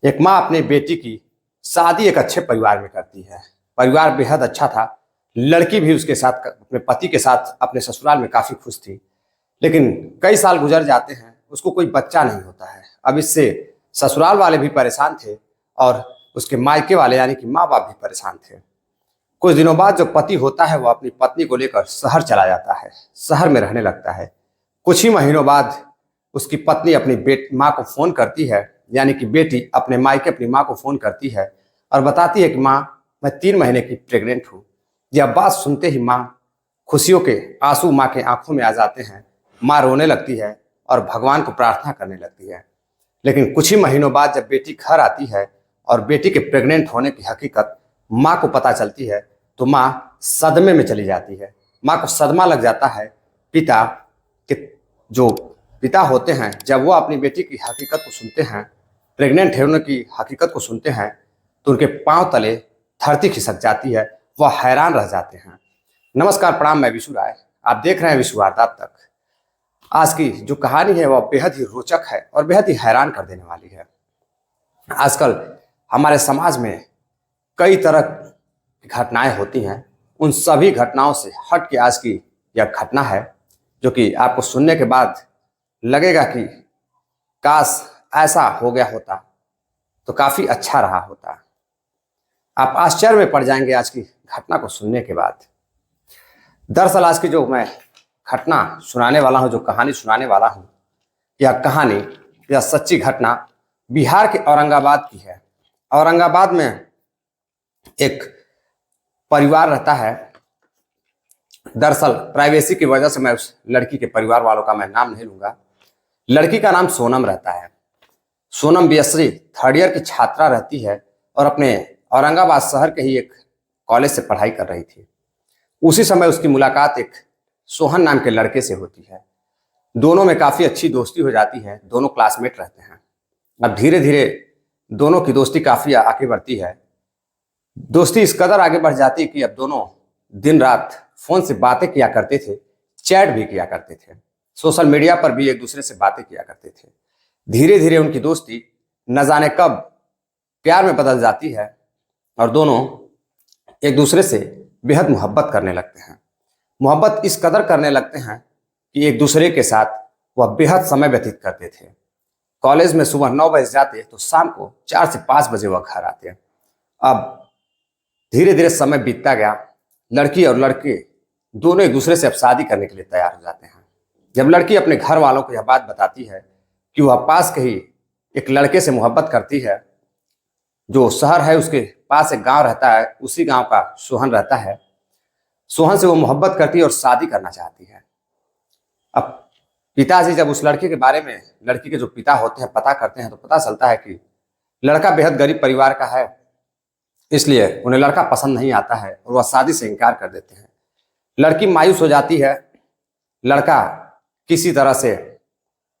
एक माँ अपनी बेटी की शादी एक अच्छे परिवार में करती है। परिवार बेहद अच्छा था। लड़की भी उसके साथ अपने पति के साथ अपने ससुराल में काफी खुश थी। लेकिन कई साल गुजर जाते हैं, उसको कोई बच्चा नहीं होता है। अब इससे ससुराल वाले भी परेशान थे और उसके मायके वाले यानी कि माँ बाप भी परेशान थे। कुछ दिनों बाद जो पति होता है वो अपनी पत्नी को लेकर शहर चला जाता है, शहर में रहने लगता है। कुछ ही महीनों बाद उसकी पत्नी अपनी माँ को फोन करती है, यानी कि बेटी अपने मायके अपनी माँ को फोन करती है और बताती है कि माँ, मैं 3 महीने की प्रेग्नेंट हूँ। यह बात सुनते ही माँ खुशियों के आंसू माँ के आंखों में आ जाते हैं। माँ रोने लगती है और भगवान को प्रार्थना करने लगती है। लेकिन कुछ ही महीनों बाद जब बेटी घर आती है और बेटी के प्रेग्नेंट होने की हकीकत माँ को पता चलती है तो माँ सदमे में चली जाती है। माँ को सदमा लग जाता है। पिता के जो पिता होते हैं, जब वो अपनी बेटी की हकीकत को सुनते हैं, प्रेग्नेंट होने की हकीकत को सुनते हैं, तो उनके पांव तले धरती खिसक जाती है। वह हैरान रह जाते हैं। नमस्कार, प्रणाम, मैं विशु राय। आप देख रहे हैं विशु वारदात तक। आज की जो कहानी है वह बेहद ही रोचक है और बेहद ही हैरान कर देने वाली है। आजकल हमारे समाज में कई तरह की घटनाएं होती हैं। उन सभी घटनाओं से हट के आज की यह घटना है, जो कि आपको सुनने के बाद लगेगा कि काश ऐसा हो गया होता तो काफी अच्छा रहा होता। आप आश्चर्य में पड़ जाएंगे आज की घटना को सुनने के बाद। दरअसल आज की जो मैं घटना सुनाने वाला हूं, जो कहानी सुनाने वाला हूं, यह सच्ची घटना बिहार के औरंगाबाद की है। औरंगाबाद में एक परिवार रहता है। दरअसल प्राइवेसी की वजह से मैं उस लड़की के परिवार वालों का मैं नाम नहीं लूंगा। लड़की का नाम सोनम रहता है। सोनम बीएससी 3rd ईयर की छात्रा रहती है और अपने औरंगाबाद शहर के ही एक कॉलेज से पढ़ाई कर रही थी। उसी समय उसकी मुलाकात एक सोहन नाम के लड़के से होती है। दोनों में काफी अच्छी दोस्ती हो जाती है। दोनों क्लासमेट रहते हैं। अब धीरे धीरे दोनों की दोस्ती काफी आगे बढ़ती है। दोस्ती इस कदर आगे बढ़ जाती है कि अब दोनों दिन रात फोन से बातें किया करते थे, चैट भी किया करते थे, सोशल मीडिया पर भी एक दूसरे से बातें किया करते थे। धीरे धीरे उनकी दोस्ती न जाने कब प्यार में बदल जाती है और दोनों एक दूसरे से बेहद मोहब्बत करने लगते हैं। मोहब्बत इस कदर करने लगते हैं कि एक दूसरे के साथ वह बेहद समय व्यतीत करते थे। कॉलेज में सुबह 9 बजे जाते तो शाम को 4 से 5 बजे वह घर आते। अब धीरे धीरे समय बीतता गया। लड़की और लड़के दोनों एक दूसरे से अब शादी करने के लिए तैयार हो जाते हैं। जब लड़की अपने घर वालों को यह बात बताती है कि वह पास के ही एक लड़के से मोहब्बत करती है, जो शहर है उसके पास एक गांव रहता है, उसी गांव का सोहन रहता है। सोहन से वो मोहब्बत करती है और शादी करना चाहती है। अब पिताजी जब उस लड़के के बारे में, लड़की के जो पिता होते हैं, पता करते हैं तो पता चलता है कि लड़का बेहद गरीब परिवार का है, इसलिए उन्हें लड़का पसंद नहीं आता है और वह शादी से इनकार कर देते हैं। लड़की मायूस हो जाती है। लड़का किसी तरह से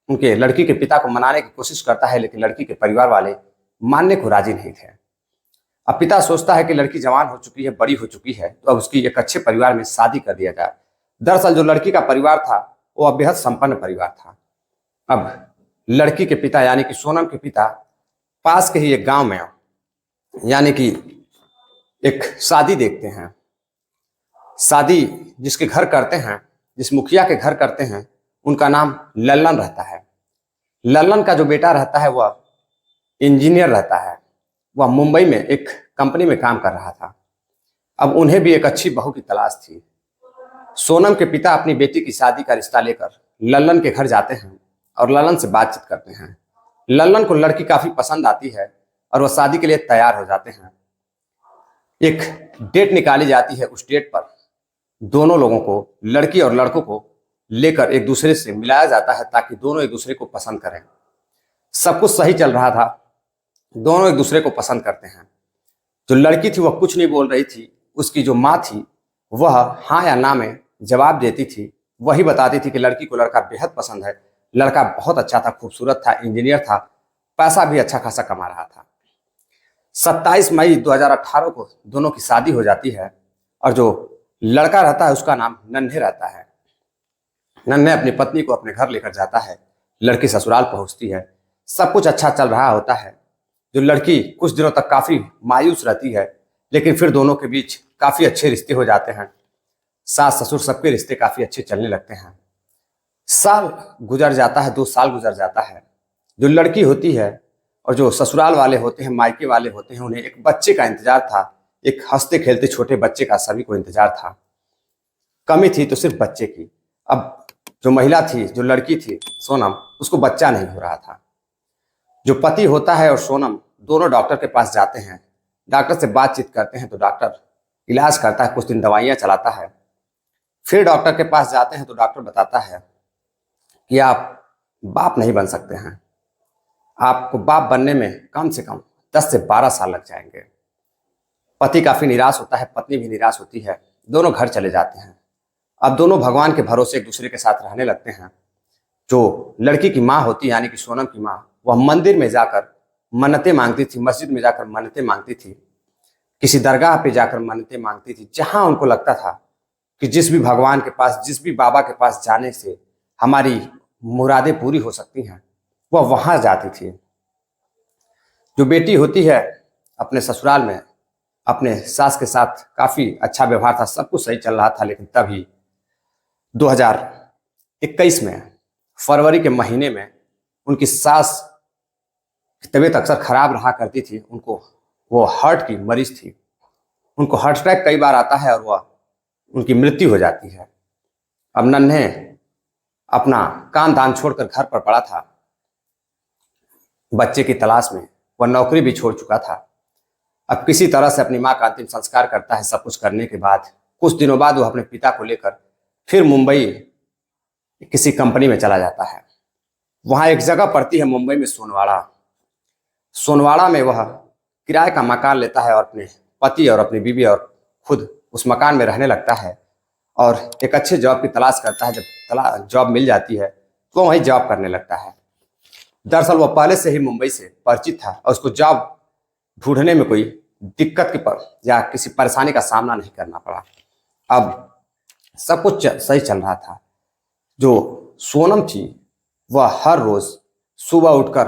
उनके लड़की के पिता को मनाने की कोशिश करता है, लेकिन लड़की के परिवार वाले मानने को राजी नहीं थे। अब पिता सोचता है कि लड़की जवान हो चुकी है, बड़ी हो चुकी है, तो अब उसकी एक अच्छे परिवार में शादी कर दिया जाए। दरअसल जो लड़की का परिवार था वह बेहद संपन्न परिवार था। अब लड़की के पिता यानी कि सोनम के पिता पास के ही एक गांव में यानी कि एक शादी देखते हैं। शादी जिसके घर करते हैं, जिस मुखिया के घर करते हैं, उनका नाम लल्लन रहता है। लल्लन का जो बेटा रहता है वह इंजीनियर रहता है। वह मुंबई में एक कंपनी में काम कर रहा था। अब उन्हें भी एक अच्छी बहू की तलाश थी। सोनम के पिता अपनी बेटी की शादी का रिश्ता लेकर लल्लन के घर जाते हैं और लल्लन से बातचीत करते हैं। लल्लन को लड़की काफी पसंद आती है और वह शादी के लिए तैयार हो जाते हैं। एक डेट निकाली जाती है। उस डेट पर दोनों लोगों को, लड़की और लड़कों को लेकर एक दूसरे से मिलाया जाता है ताकि दोनों एक दूसरे को पसंद करें। सब कुछ सही चल रहा था। दोनों एक दूसरे को पसंद करते हैं। जो लड़की थी वह कुछ नहीं बोल रही थी। उसकी जो माँ थी वह हाँ या ना में जवाब देती थी। वही बताती थी कि लड़की को लड़का बेहद पसंद है। लड़का बहुत अच्छा था, खूबसूरत था, इंजीनियर था, पैसा भी अच्छा खासा कमा रहा था। 27 मई 2018 को दोनों की शादी हो जाती है और जो लड़का रहता है उसका नाम नन्हे रहता है। नन्हे अपनी पत्नी को अपने घर लेकर जाता है। लड़की ससुराल पहुंचती है। सब कुछ अच्छा चल रहा होता है। जो लड़की कुछ दिनों तक काफी मायूस रहती है, लेकिन फिर दोनों के बीच काफी अच्छे रिश्ते हो जाते हैं। सास ससुर सबके रिश्ते काफी अच्छे चलने लगते हैं। साल गुजर जाता है, 2 साल गुजर जाता है। जो लड़की होती है और जो ससुराल वाले होते हैं, मायके वाले होते हैं, उन्हें एक बच्चे का इंतजार था, एक हंसते खेलते छोटे बच्चे का सभी को इंतजार था। कमी थी तो सिर्फ बच्चे की। अब जो महिला थी, जो लड़की थी सोनम, उसको बच्चा नहीं हो रहा था। जो पति होता है और सोनम दोनों डॉक्टर के पास जाते हैं, डॉक्टर से बातचीत करते हैं तो डॉक्टर इलाज करता है, कुछ दिन दवाइयाँ चलाता है। फिर डॉक्टर के पास जाते हैं तो डॉक्टर बताता है कि आप बाप नहीं बन सकते हैं, आपको बाप बनने में कम से कम 10 से 12 साल लग जाएंगे। पति काफी निराश होता है, पत्नी भी निराश होती है, दोनों घर चले जाते हैं। अब दोनों भगवान के भरोसे एक दूसरे के साथ रहने लगते हैं। जो लड़की की माँ होती है यानी कि सोनम की माँ, वह मंदिर में जाकर मन्नतें मांगती थी, मस्जिद में जाकर मन्नतें मांगती थी, किसी दरगाह पे जाकर मन्नतें मांगती थी, जहां उनको लगता था कि जिस भी भगवान के पास, जिस भी बाबा के पास जाने से हमारी मुरादें पूरी हो सकती हैं, वह वहां जाती थी। जो बेटी होती है अपने ससुराल में अपने सास के साथ काफी अच्छा व्यवहार था, सब कुछ सही चल रहा था। लेकिन तभी 2021 में फरवरी के महीने में उनकी सास की तबीयत अक्सर खराब रहा करती थी। उनको, वो हार्ट की मरीज थी, उनको हार्ट अटैक कई बार आता है और वह उनकी मृत्यु हो जाती है। अब नन्हे अपना काम धाम छोड़कर घर पर पड़ा था बच्चे की तलाश में, वह नौकरी भी छोड़ चुका था। अब किसी तरह से अपनी माँ का अंतिम संस्कार करता है। सब कुछ करने के बाद कुछ दिनों बाद वह अपने पिता को लेकर फिर मुंबई किसी कंपनी में चला जाता है। वहां एक जगह पड़ती है मुंबई में, सोनवाड़ा। सोनवाड़ा में वह किराए का मकान लेता है और अपने पति और अपनी बीवी और खुद उस मकान में रहने लगता है और एक अच्छे जॉब की तलाश करता है। जब जॉब मिल जाती है तो वह वहीं जॉब करने लगता है। दरअसल वह पहले से ही मुंबई से परिचित था और उसको जॉब ढूंढने में कोई दिक्कत या किसी परेशानी का सामना नहीं करना पड़ा। अब सब कुछ सही चल रहा था। जो सोनम थी वह हर रोज सुबह उठकर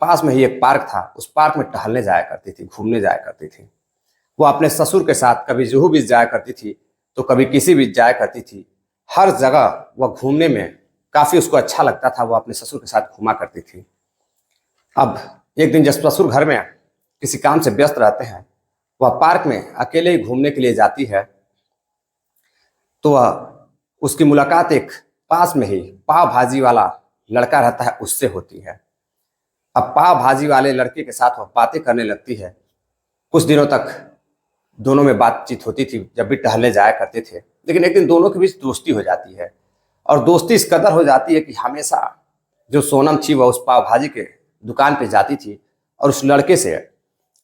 पास में ही एक पार्क था, उस पार्क में टहलने जाया करती थी, घूमने जाया करती थी। वह अपने ससुर के साथ कभी जुहू बीच जाया करती थी तो कभी किसी बीच जाया करती थी। हर जगह वह घूमने में काफी उसको अच्छा लगता था, वह अपने ससुर के साथ घूमा करती थी। अब एक दिन जब ससुर घर में किसी काम से व्यस्त रहते हैं, वह पार्क में अकेले ही घूमने के लिए जाती है तो वह उसकी मुलाकात एक पास में ही पाव भाजी वाला लड़का रहता है उससे होती है। अब पाव भाजी वाले लड़के के साथ वह बातें करने लगती है। कुछ दिनों तक दोनों में बातचीत होती थी, जब भी टहलने जाया करते थे। लेकिन एक दिन दोनों के बीच दोस्ती हो जाती है और दोस्ती इस कदर हो जाती है कि हमेशा जो सोनम थी वह उस पाव भाजी के दुकान पे जाती थी और उस लड़के से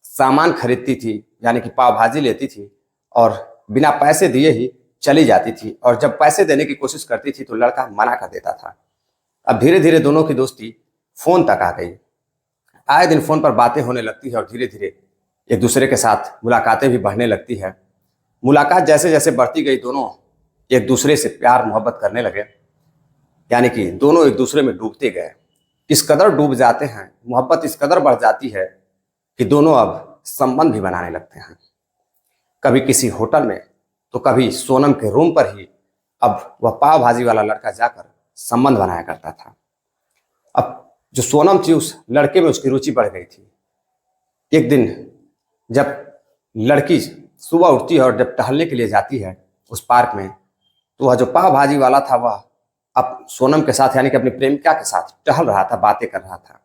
सामान खरीदती थी, यानी कि पाव भाजी लेती थी और बिना पैसे दिए ही चली जाती थी। और जब पैसे देने की कोशिश करती थी तो लड़का मना कर देता था। अब धीरे धीरे दोनों की दोस्ती फोन तक आ गई। आए दिन फोन पर बातें होने लगती है और धीरे धीरे एक दूसरे के साथ मुलाकातें भी बढ़ने लगती है। मुलाकात जैसे जैसे बढ़ती गई, दोनों एक दूसरे से प्यार मोहब्बत करने लगे, यानी कि दोनों एक दूसरे में डूबते गए। इस कदर डूब जाते हैं, मोहब्बत इस कदर बढ़ जाती है कि दोनों अब संबंध भी बनाने लगते हैं। कभी किसी होटल में तो कभी सोनम के रूम पर ही अब वह पाव भाजी वाला लड़का जाकर संबंध बनाया करता था। अब जो सोनम थी उस लड़के में उसकी रुचि बढ़ गई थी। एक दिन जब लड़की सुबह उठती है और जब टहलने के लिए जाती है उस पार्क में, तो वह जो पाव भाजी वाला था वह अब सोनम के साथ यानी कि अपनी प्रेमिका के साथ टहल रहा था, बातें कर रहा था।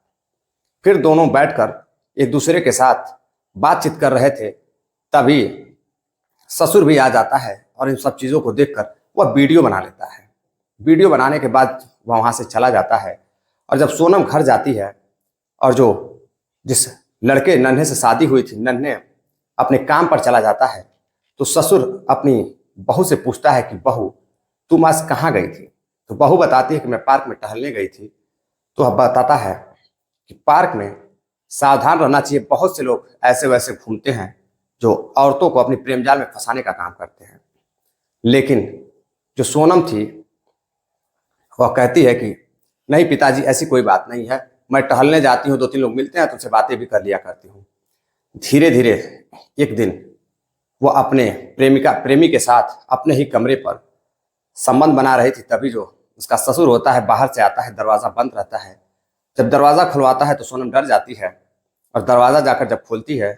फिर दोनों बैठकर एक दूसरे के साथ बातचीत कर रहे थे, तभी ससुर भी आ जाता है और इन सब चीज़ों को देखकर वह वीडियो बना लेता है। वीडियो बनाने के बाद वह वहाँ से चला जाता है और जब सोनम घर जाती है और जो जिस लड़के नन्हे से शादी हुई थी, नन्हे अपने काम पर चला जाता है, तो ससुर अपनी बहू से पूछता है कि बहू तुम आज कहाँ गई थी? तो बहू बताती है कि मैं पार्क में टहलने गई थी। तो वह बताता है कि पार्क में सावधान रहना चाहिए, बहुत से लोग ऐसे वैसे घूमते हैं जो औरतों को अपनी प्रेम जाल में फंसाने का काम करते हैं। लेकिन जो सोनम थी वह कहती है कि नहीं पिताजी, ऐसी कोई बात नहीं है, मैं टहलने जाती हूँ, 2-3 लोग मिलते हैं तो उनसे बातें भी कर लिया करती हूँ। धीरे धीरे एक दिन वो अपने प्रेमी के साथ अपने ही कमरे पर संबंध बना रही थी, तभी जो उसका ससुर होता है बाहर से आता है, दरवाजा बंद रहता है। जब दरवाजा खुलवाता है तो सोनम डर जाती है और दरवाजा जाकर जब खोलती है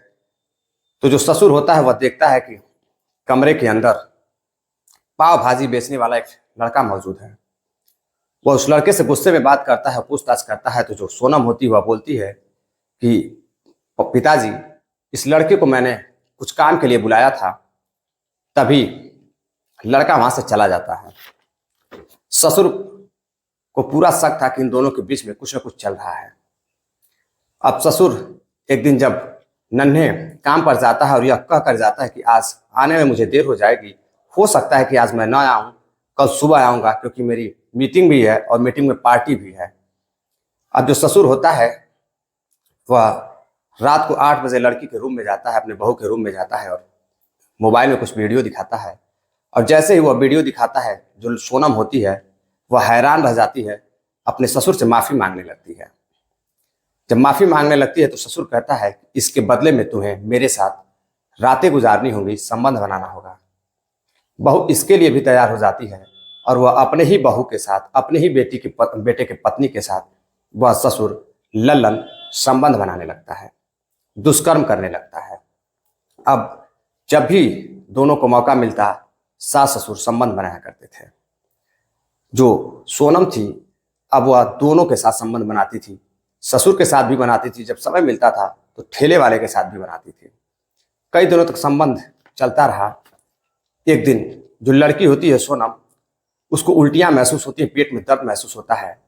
तो जो ससुर होता है वह देखता है कि कमरे के अंदर पाव भाजी बेचने वाला एक लड़का मौजूद है। वह उस लड़के से गुस्से में बात करता है, पूछताछ करता है, तो जो सोनम होती है वह बोलती है कि पिताजी, इस लड़के को मैंने कुछ काम के लिए बुलाया था। तभी लड़का वहां से चला जाता है। ससुर को पूरा शक था कि इन दोनों के बीच में कुछ न कुछ चल रहा है। अब ससुर एक दिन जब नन्हे काम पर जाता है और यह कह कर जाता है कि आज आने में मुझे देर हो जाएगी, हो सकता है कि आज मैं ना आऊं, कल सुबह आऊंगा क्योंकि मेरी मीटिंग भी है और मीटिंग में पार्टी भी है। अब जो ससुर होता है वह रात को 8 बजे लड़की के रूम में जाता है, अपने बहू के रूम में जाता है और मोबाइल में कुछ वीडियो दिखाता है। और जैसे ही वह वीडियो दिखाता है, जो सोनम होती है वह हैरान रह जाती है, अपने ससुर से माफ़ी मांगने लगती है। जब माफ़ी मांगने लगती है तो ससुर कहता है इसके बदले में तुम्हें मेरे साथ रातें गुजारनी होंगी, संबंध बनाना होगा। बहू इसके लिए भी तैयार हो जाती है और वह अपने ही बहू के साथ, अपने ही बेटे के पत्नी के साथ वह ससुर लल्लन संबंध बनाने लगता है, दुष्कर्म करने लगता है। अब जब भी दोनों को मौका मिलता, सास ससुर संबंध बनाया करते थे। जो सोनम थी अब वह दोनों के साथ संबंध बनाती थी, ससुर के साथ भी बनाती थी, जब समय मिलता था तो ठेले वाले के साथ भी बनाती थी। कई दिनों तक संबंध चलता रहा। एक दिन जो लड़की होती है सोनम, उसको उल्टियां महसूस होती है, पेट में दर्द महसूस होता है,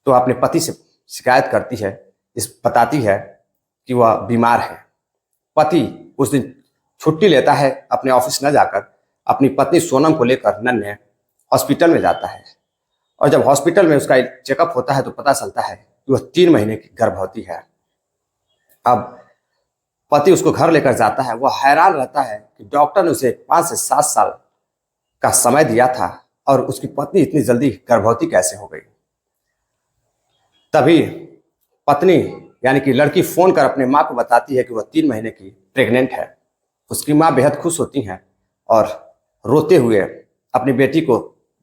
तो अपने पति से शिकायत करती है, बताती है कि वह बीमार है। पति उस दिन छुट्टी लेता है, अपने ऑफिस न जाकर अपनी पत्नी सोनम को लेकर नन्हे हॉस्पिटल में जाता है। और जब हॉस्पिटल में उसका चेकअप होता है तो पता चलता है कि वह 3 महीने की गर्भवती है। अब पति उसको घर लेकर जाता है। वह हैरान रहता है कि डॉक्टर ने उसे 5 से 7 साल का समय दिया था और उसकी पत्नी इतनी जल्दी गर्भवती कैसे हो गई। तभी पत्नी यानी कि लड़की फोन कर अपने माँ को बताती है कि वह 3 महीने की प्रेग्नेंट है। उसकी माँ बेहद खुश होती हैं और रोते हुए अपनी बेटी को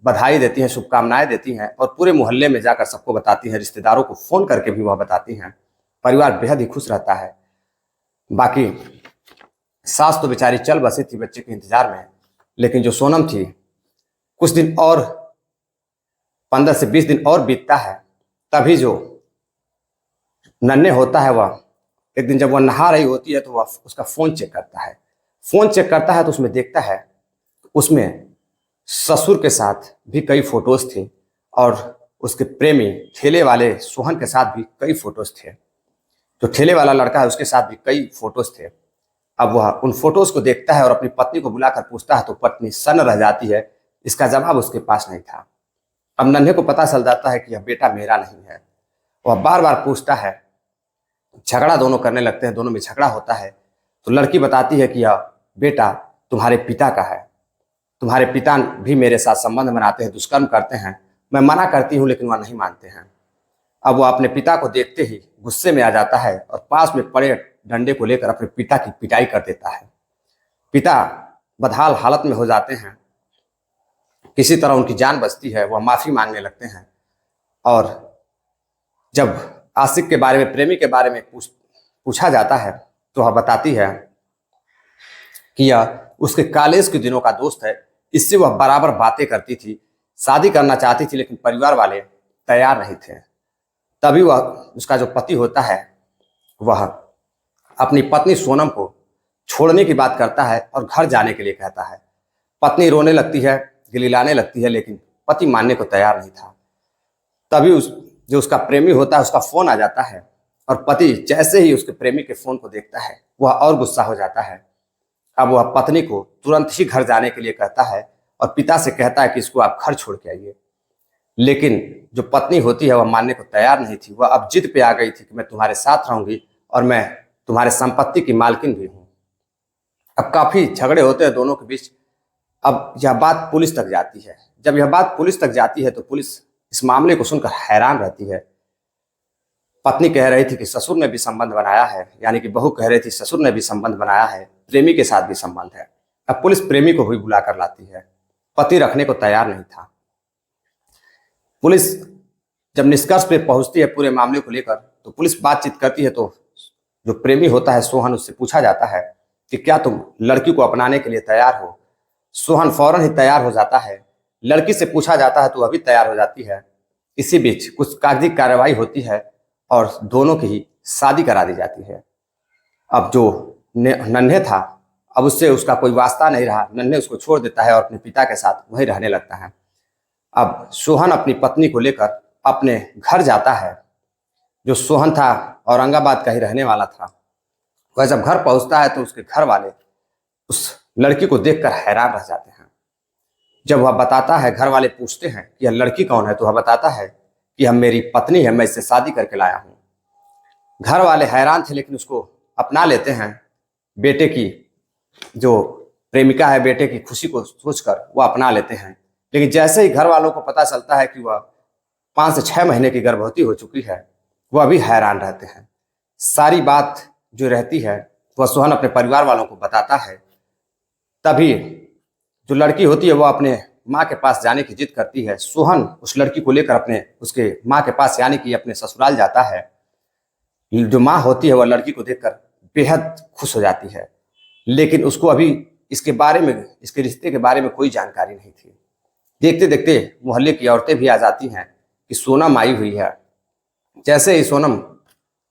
बधाई देती हैं, शुभकामनाएं देती हैं और पूरे मोहल्ले में जाकर सबको बताती हैं, रिश्तेदारों को फोन करके भी वह बताती हैं। परिवार बेहद ही खुश रहता है। बाकी सास तो बेचारी चल बसी थी बच्चे के इंतजार में, लेकिन जो सोनम थी कुछ दिन और 15 से 20 दिन और बीतता है। तभी जो नन्हे होता है वह एक दिन जब वह नहा रही होती है तो वह उसका फोन चेक करता है। फोन चेक करता है तो उसमें देखता है, उसमें ससुर के साथ भी कई फोटोज थी और उसके प्रेमी ठेले वाले सोहन के साथ भी कई फोटोज थे। जो ठेले वाला लड़का है उसके साथ भी कई फोटोज थे। अब वह उन फोटोज को देखता है और अपनी पत्नी को बुलाकर पूछता है तो पत्नी सन्न रह जाती है, इसका जवाब उसके पास नहीं था। अब नन्हे को पता चल जाता है कि यह बेटा मेरा नहीं है। वह बार बार पूछता है, झगड़ा दोनों करने लगते हैं, दोनों में झगड़ा होता है तो लड़की बताती है कि यह बेटा तुम्हारे पिता का है, तुम्हारे पिता भी मेरे साथ संबंध बनाते हैं, दुष्कर्म करते हैं। मैं मना करती हूँ लेकिन वह नहीं मानते हैं। अब वह अपने पिता को देखते ही गुस्से में आ जाता है और पास में पड़े डंडे को लेकर अपने पिता की पिटाई कर देता है। पिता बदहाल हालत में हो जाते हैं, किसी तरह उनकी जान बचती है। वह माफ़ी मांगने लगते हैं और जब आशिक के बारे में, प्रेमी के बारे में पूछा जाता है तो वह बताती है कि यह उसके कॉलेज के दिनों का दोस्त है, इससे वह बराबर बातें करती थी, शादी करना चाहती थी लेकिन परिवार वाले तैयार नहीं थे। तभी वह उसका जो पति होता है वह अपनी पत्नी सोनम को छोड़ने की बात करता है और घर जाने के लिए कहता है। पत्नी रोने लगती है, गिड़गिड़ाने लगती है, लेकिन पति मानने को तैयार नहीं था। तभी जो उसका प्रेमी होता है उसका फोन आ जाता है और पति जैसे ही उसके प्रेमी के फोन को देखता है वह और गुस्सा हो जाता है। अब वह पत्नी को तुरंत ही घर जाने के लिए कहता है और पिता से कहता है कि इसको आप घर छोड़ के आइए। लेकिन जो पत्नी होती है वह मानने को तैयार नहीं थी। वह अब जिद पे आ गई थी कि मैं तुम्हारे साथ रहूंगी और मैं तुम्हारे संपत्ति की मालकिन भी हूँ। अब काफी झगड़े होते हैं दोनों के बीच। अब यह बात पुलिस तक जाती है। जब यह बात पुलिस तक जाती है तो पुलिस इस मामले को सुनकर हैरान रहती है। पत्नी कह रही थी कि ससुर ने भी संबंध बनाया है, यानी कि बहू कह रही थी ससुर ने भी संबंध बनाया है, प्रेमी के साथ भी संबंध है। अब पुलिस प्रेमी को भी बुला कर लाती है। पति रखने को तैयार नहीं था। पुलिस जब निष्कर्ष पे पहुंचती है पूरे मामले को लेकर, तो पुलिस बातचीत करती है। तो जो प्रेमी होता है सोहन, उससे पूछा जाता है कि क्या तुम लड़की को अपनाने के लिए तैयार हो। सोहन फौरन ही तैयार हो जाता है। लड़की से पूछा जाता है तो वह भी तैयार हो जाती है। इसी बीच कुछ कागजी कार्रवाई होती है और दोनों की ही शादी करा दी जाती है। अब जो नन्हे था, अब उससे उसका कोई वास्ता नहीं रहा। नन्हे उसको छोड़ देता है और अपने पिता के साथ वहीं रहने लगता है। अब सोहन अपनी पत्नी को लेकर अपने घर जाता है। जो सोहन था औरंगाबाद का ही रहने वाला था। वह जब घर पहुंचता है तो उसके घर वाले उस लड़की को देखकर हैरान रह जाते हैं। जब वह बताता है, घर वाले पूछते हैं कि यह लड़की कौन है, तो वह बताता है कि यह मेरी पत्नी है, मैं इससे शादी करके लाया हूँ। घर वाले हैरान थे, लेकिन उसको अपना लेते हैं। बेटे की जो प्रेमिका है, बेटे की खुशी को सोचकर वह अपना लेते हैं। लेकिन जैसे ही घर वालों को पता चलता है कि वह 5 से 6 महीने की गर्भवती हो चुकी है, वह भी हैरान रहते हैं। सारी बात जो रहती है वह सोहन अपने परिवार वालों को बताता है। तभी जो लड़की होती है वह अपने माँ के पास जाने की जिद करती है। सोहन उस लड़की को लेकर उसके माँ के पास, यानी कि अपने ससुराल जाता है। जो माँ होती है वह लड़की को देखकर बेहद खुश हो जाती है, लेकिन उसको अभी इसके रिश्ते के बारे में कोई जानकारी नहीं थी। देखते देखते मोहल्ले की औरतें भी आ जाती हैं कि सोनम आई हुई है। जैसे ही सोनम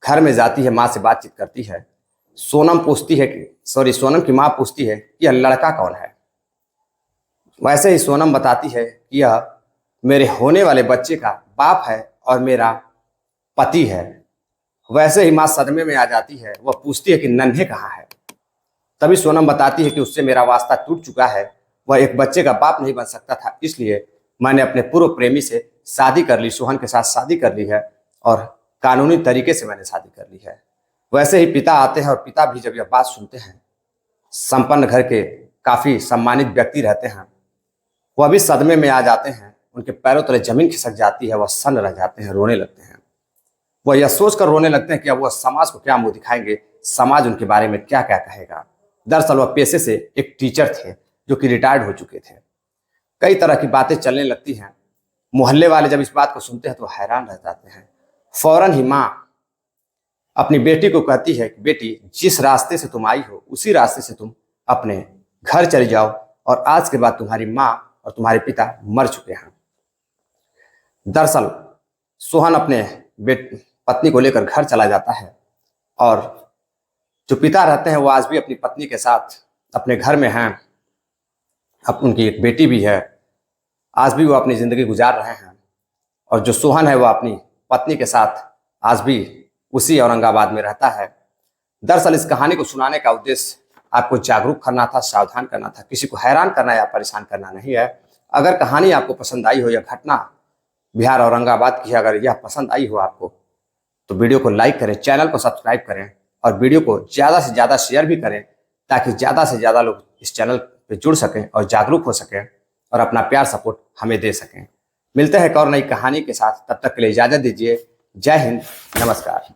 घर में जाती है, माँ से बातचीत करती है। सोनम की माँ पूछती है कि यह लड़का कौन है। वैसे ही सोनम बताती है कि यह मेरे होने वाले बच्चे का बाप है और मेरा पति है। वैसे ही माँ सदमे में आ जाती है। वह पूछती है कि नन्हे कहाँ है। तभी सोनम बताती है कि उससे मेरा वास्ता टूट चुका है, वह एक बच्चे का बाप नहीं बन सकता था, इसलिए मैंने अपने पूर्व प्रेमी से शादी कर ली, सोहन के साथ शादी कर ली है और कानूनी तरीके से मैंने शादी कर ली है। वैसे ही पिता आते हैं और पिता भी जब यह बात सुनते हैं, संपन्न घर के काफी सम्मानित व्यक्ति रहते हैं, वह भी सदमे में आ जाते हैं। उनके पैरों तले जमीन खिसक जाती है। वह सन्न रह जाते हैं, रोने लगते हैं। वह यह सोचकर रोने लगते हैं कि अब वह समाज को क्या मुंह दिखाएंगे, समाज उनके बारे में क्या क्या कहेगा। दरअसल वह पेशे से एक टीचर थे जो कि रिटायर्ड हो चुके थे। कई तरह की बातें चलने लगती हैं। मोहल्ले वाले जब इस बात को सुनते हैं तो हैरान रह जाते हैं। फौरन ही माँ अपनी बेटी को कहती है कि बेटी, जिस रास्ते से तुम आई हो उसी रास्ते से तुम अपने घर चले जाओ, और आज के बाद तुम्हारी माँ और तुम्हारे पिता मर चुके हैं। दरअसल सोहन अपने पत्नी को लेकर घर चला जाता है, और जो पिता रहते हैं वो आज भी अपनी पत्नी के साथ अपने घर में हैं। अब उनकी एक बेटी भी है। आज भी वो अपनी जिंदगी गुजार रहे हैं। और जो सोहन है वह अपनी पत्नी के साथ आज भी उसी औरंगाबाद में रहता है। दरअसल इस कहानी को सुनाने का उद्देश्य आपको जागरूक करना था, सावधान करना था, किसी को हैरान करना या परेशान करना नहीं है। अगर कहानी आपको पसंद आई हो, या घटना बिहार औरंगाबाद की है, अगर यह पसंद आई हो आपको, तो वीडियो को लाइक करें, चैनल को सब्सक्राइब करें और वीडियो को ज़्यादा से ज़्यादा शेयर भी करें, ताकि ज़्यादा से ज़्यादा लोग इस चैनल पे जुड़ सकें और जागरूक हो सकें और अपना प्यार सपोर्ट हमें दे सकें। मिलते हैं एक और नई कहानी के साथ, तब तक के लिए इजाज़त दीजिए। जय हिंद, नमस्कार।